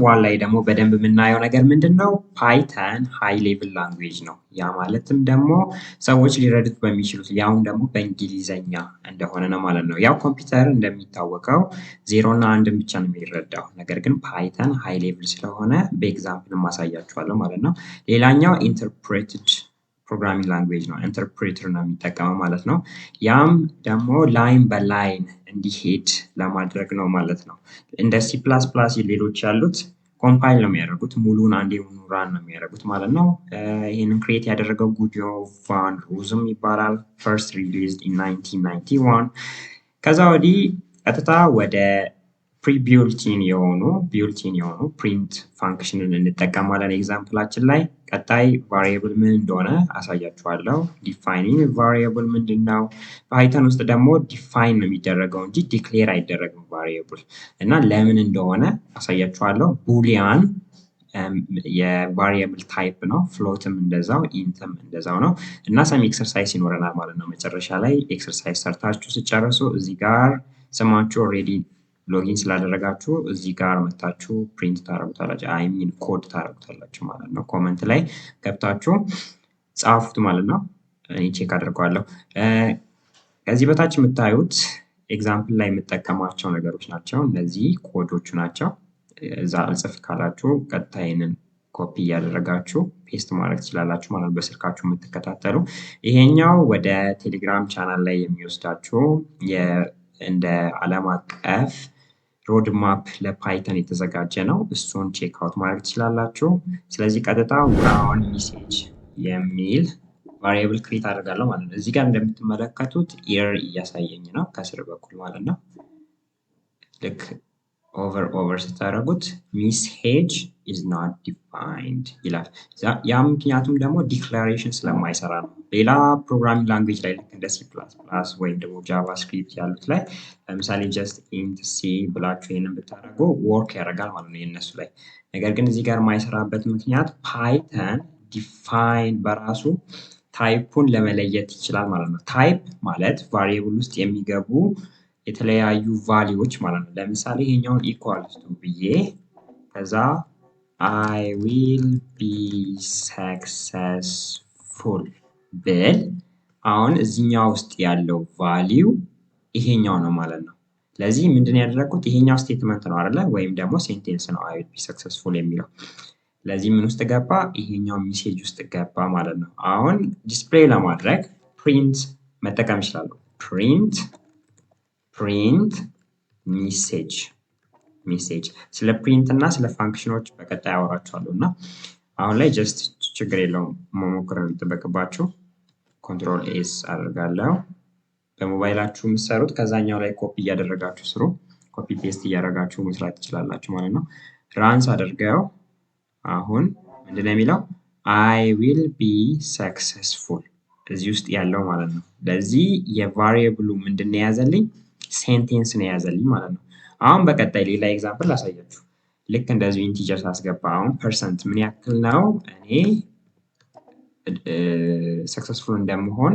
ዋን ላይ ደግሞ በደንብ የምናየው ነገር ምንድነው? ፓይተን ሃይ ሌቭል ላንጉዌጅ ነው። ያ ማለትም ደግሞ ሰዎች ሊረዱት በሚችሉት ያውም ደግሞ በእንግሊዘኛ እንደሆነ ነው ማለት ነው። ያው ኮምፒውተር እንደሚታወቀው 0 እና 1 ብቻ ነው የሚረዳው። ነገር ግን ፓይተን ሃይ ሌቭል ስለሆነ በኤግዛምፕል ማሳያችኋለሁ ማለት ነው። ሌላኛው ኢንተርፕሬትድ ፕሮግራሚንግ ላንጉዌጅ ነው። ኢንተርፕሬተር ነው የሚጠቀመው ማለት ነው። ያም ደግሞ ላይን በላይን እንዲሄድ ለማድረግ ነው ማለት ነው። እንደ ሲ ፕላስ ፕላስ ሌሎች ያሉት ኮምፓይል ነው የሚያደርጉት፣ ሙሉን አንዴ ራን ነው የሚያደርጉት ማለት ነው። ይህንን ክሬት ያደረገው ጉዲዮ ቫን ሮዝም ይባላል። ፈርስት ሪሊዝድ ኢን 1991። ከዛ ወዲህ ቀጥታ ወደ ፕሪቢውልቲን የሆኑ ፕሪንት ፋንክሽንን እንጠቀማለን ኤግዛምፕላችን ላይ። ቀጣይ ቫሪየብል ምን እንደሆነ አሳያችኋለሁ። ዲፋይኒንግ ቫሪየብል ምንድን ነው? ፓይተን ውስጥ ደግሞ ዲፋይን ነው የሚደረገው እንጂ ዲክሌር አይደረግም ቫሪየብል እና ለምን እንደሆነ አሳያችኋለሁ። ቡሊያን የቫሪየብል ታይፕ ነው። ፍሎትም እንደዛው፣ ኢንትም እንደዛው ነው እና ሰም ኤክሰርሳይዝ ይኖረናል ማለት ነው። መጨረሻ ላይ ኤክሰርሳይዝ ሰርታችሁ ስጨርሱ እዚህ ጋር ስማችሁ ኦልሬዲ ሎጊን ስላደረጋችሁ እዚህ ጋር መታችሁ ፕሪንት ታረጉታላችሁ፣ አይ ሚን ኮድ ታረጉታላችሁ ማለት ነው። ኮመንት ላይ ገብታችሁ ጻፉት ማለት ነው። እኔ ቼክ አድርገዋለሁ። ከዚህ በታች የምታዩት ኤግዛምፕል ላይ የምጠቀማቸው ነገሮች ናቸው። እነዚህ ኮዶቹ ናቸው። እዛ አልጽፍ ካላችሁ ቀጥታ ይሄንን ኮፒ እያደረጋችሁ ፔስት ማድረግ ትችላላችሁ ማለት ነው፣ በስልካችሁ የምትከታተሉ። ይሄኛው ወደ ቴሌግራም ቻናል ላይ የሚወስዳችሁ እንደ ዓለም አቀፍ ሮድ ማፕ ለፓይተን የተዘጋጀ ነው። እሱን ቼክ አውት ማድረግ ትችላላችሁ። ስለዚህ ቀጥታ ብራውን ሜሴጅ የሚል ቫሪየብል ክሬት አደርጋለሁ ማለት ነው። እዚህ ጋር እንደምትመለከቱት ኤረር እያሳየኝ ነው ከስር በኩል ማለት ነው። ልክ ኦቨር ስታደርጉት ሜሴጅ ኢዝ ናት ዲፋይንድ ይላል። ያ ምክንያቱም ደግሞ ዲክላሬሽን ስለማይሰራ ነው። ሌላ ፕሮግራሚንግ ላንጉዌጅ ላይ ልክ እንደ ሲ ፕላስ ፕላስ ወይም ደግሞ ጃቫስክሪፕት ያሉት ላይ ለምሳሌ ጀስት ኢንት ሲ ብላችሁ ይህንን ብታደርጉ ወርክ ያደርጋል ማለት ነው የእነሱ ላይ። ነገር ግን እዚህ ጋር የማይሰራበት ምክንያት ፓይተን ዲፋይን በራሱ ታይፑን ለመለየት ይችላል ማለት ነው። ታይፕ ማለት ቫሪየብል ውስጥ የሚገቡ የተለያዩ ቫሊዎች ማለት ነው። ለምሳሌ ይሄኛውን ኢኳልስ ቱ ብዬ ከዛ አይ ዊል ቢ ሰክሰስፉል ብል አሁን እዚህኛው ውስጥ ያለው ቫሊው ይሄኛው ነው ማለት ነው። ስለዚህ ምንድን ያደረኩት ይሄኛው ስቴትመንት ነው አይደለ? ወይም ደግሞ ሴንቴንስ ነው አይ ዊል ቢ ሰክሰስፉል የሚለው። ስለዚህ ምን ውስጥ ገባ? ይሄኛው ሜሴጅ ውስጥ ገባ ማለት ነው። አሁን ዲስፕሌይ ለማድረግ ፕሪንት መጠቀም ይችላሉ። ፕሪንት ሜሴጅ ስለ ፕሪንት እና ስለ ፋንክሽኖች በቀጣይ አወራችኋለሁ እና አሁን ላይ ጀስት ችግር የለውም መሞከር ነው የሚጠበቅባችሁ። ኮንትሮል ኤስ አደርጋለሁ። በሞባይላችሁ የምትሰሩት ከዛኛው ላይ ኮፒ እያደረጋችሁ ስሩ። ኮፒ ፔስት እያደረጋችሁ መስራት ትችላላችሁ ማለት ነው። ራንስ አድርገው አሁን ምንድነው የሚለው? አይ ዊል ቢ ሰክሰስፉል እዚህ ውስጥ ያለው ማለት ነው። ለዚህ የቫሪየብሉ ምንድን ነው የያዘልኝ? ሴንቴንስ ነው የያዘልኝ ማለት ነው። አሁን በቀጣይ ሌላ ኤግዛምፕል አሳያችሁ። ልክ እንደዚሁ ኢንቲጀር ሳስገባ አሁን ፐርሰንት ምን ያክል ነው እኔ ሰክሰስፉል እንደምሆን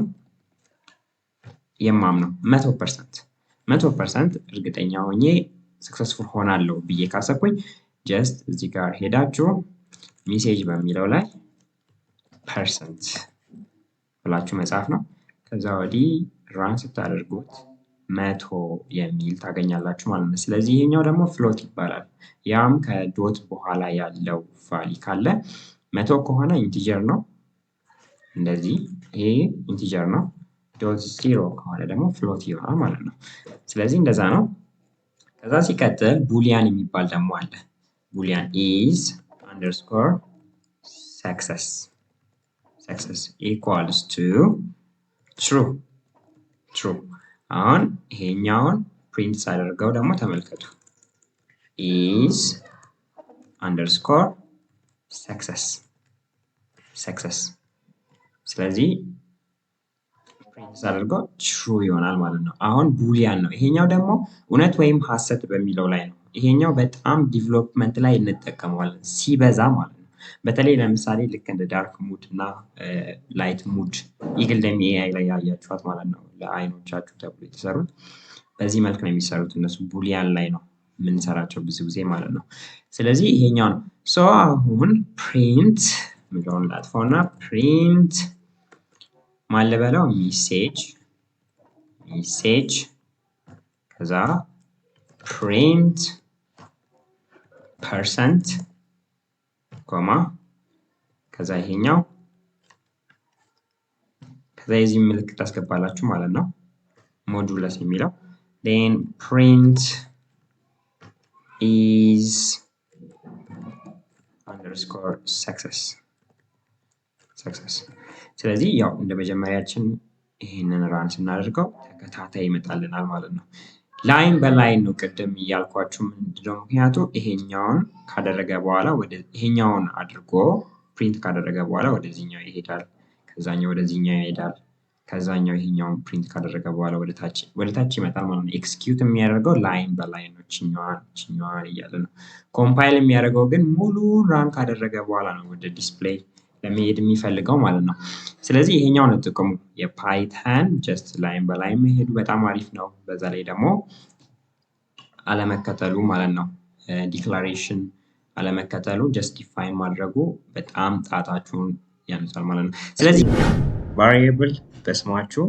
የማምነው 100% እርግጠኛ ሆኜ ሰክሰስፉል ሆናለሁ ብዬ ካሰብኩኝ ጀስት እዚህ ጋር ሄዳችሁ ሜሴጅ በሚለው ላይ ፐርሰንት ብላችሁ መጻፍ ነው። ከዛ ወዲህ ራን ስታደርጉት 100 የሚል ታገኛላችሁ ማለት ነው። ስለዚህ ይሄኛው ደግሞ ፍሎት ይባላል። ያም ከዶት በኋላ ያለው ቫሊ ካለ 100 ከሆነ ኢንቲጀር ነው። እንደዚህ ይሄ ኢንቲጀር ነው። ዶት 0 ከሆነ ደግሞ ፍሎት ይሆናል ማለት ነው። ስለዚህ እንደዛ ነው። ከዛ ሲቀጥል ቡሊያን የሚባል ደግሞ አለ። ቡሊያን ኢዝ አንደርስኮር ሰክሰስ ኢኳልስ ቱ ትሩ። አሁን ይሄኛውን ፕሪንት ሳደርገው ደግሞ ተመልከቱ። ኢዝ አንደርስኮር ሰክሰስ። ስለዚህ ፕሪንት ሳደርገው ትሩ ይሆናል ማለት ነው። አሁን ቡሊያን ነው። ይሄኛው ደግሞ እውነት ወይም ሐሰት በሚለው ላይ ነው። ይሄኛው በጣም ዲቨሎፕመንት ላይ እንጠቀመዋለን ሲበዛ ማለት ነው። በተለይ ለምሳሌ ልክ እንደ ዳርክ ሙድ እና ላይት ሙድ ኢግል ደሚ ኤአይ ላይ ያያችኋት ማለት ነው። ለአይኖቻችሁ ተብሎ የተሰሩት በዚህ መልክ ነው የሚሰሩት እነሱ ቡሊያን ላይ ነው የምንሰራቸው ብዙ ጊዜ ማለት ነው። ስለዚህ ይሄኛው ነው። ሶ አሁን ፕሪንት የሚለውን ላጥፋውና ፕሪንት ማን ልበለው? ሜሴጅ ከዛ ፕሪንት ፐርሰንት ኮማ ከዛ ይሄኛው ከዛ የዚህ ምልክት ታስገባላችሁ ማለት ነው። ሞዱለስ የሚለው then print is underscore success ስለዚህ ያው እንደ መጀመሪያችን ይሄንን ራን ስናደርገው ተከታታይ ይመጣልናል ማለት ነው። ላይን በላይን ነው ቅድም እያልኳችሁ ምንድነው ምክንያቱ ይሄኛውን ካደረገ በኋላ ይሄኛውን አድርጎ ፕሪንት ካደረገ በኋላ ወደዚህኛው ይሄዳል፣ ከዛኛው ወደዚህኛው ይሄዳል፣ ከዛኛው ይሄኛውን ፕሪንት ካደረገ በኋላ ወደ ታች ይመጣል ማለት ነው። ኤክስኪዩት የሚያደርገው ላይን በላይን ነው፣ ችኛዋን እያለ ነው። ኮምፓይል የሚያደርገው ግን ሙሉ ራን ካደረገ በኋላ ነው ወደ ዲስፕሌይ ለመሄድ የሚፈልገው ማለት ነው። ስለዚህ ይሄኛው ነው ጥቅሙ የፓይተን ጀስት ላይን በላይን መሄዱ በጣም አሪፍ ነው። በዛ ላይ ደግሞ አለመከተሉ ማለት ነው ዲክላሬሽን አለመከተሉ ጀስቲፋይ ማድረጉ በጣም ጣጣችሁን ያነሳል ማለት ነው። ስለዚህ ቫሪየብል በስማችሁ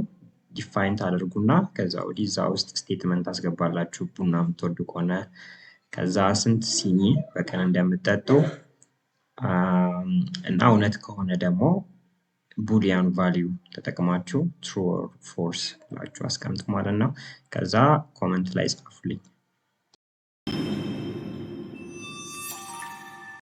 ዲፋይን ታደርጉና ከዛ ወዲህ እዛ ውስጥ ስቴትመንት ታስገባላችሁ። ቡና የምትወዱ ከሆነ ከዛ ስንት ሲኒ በቀን እንደምትጠጡ እና እውነት ከሆነ ደግሞ ቡሊያን ቫሊዩ ተጠቅማችሁ ትሩ ኦር ፎልስ ብላችሁ አስቀምጡ ማለት ነው። ከዛ ኮመንት ላይ ጻፉልኝ።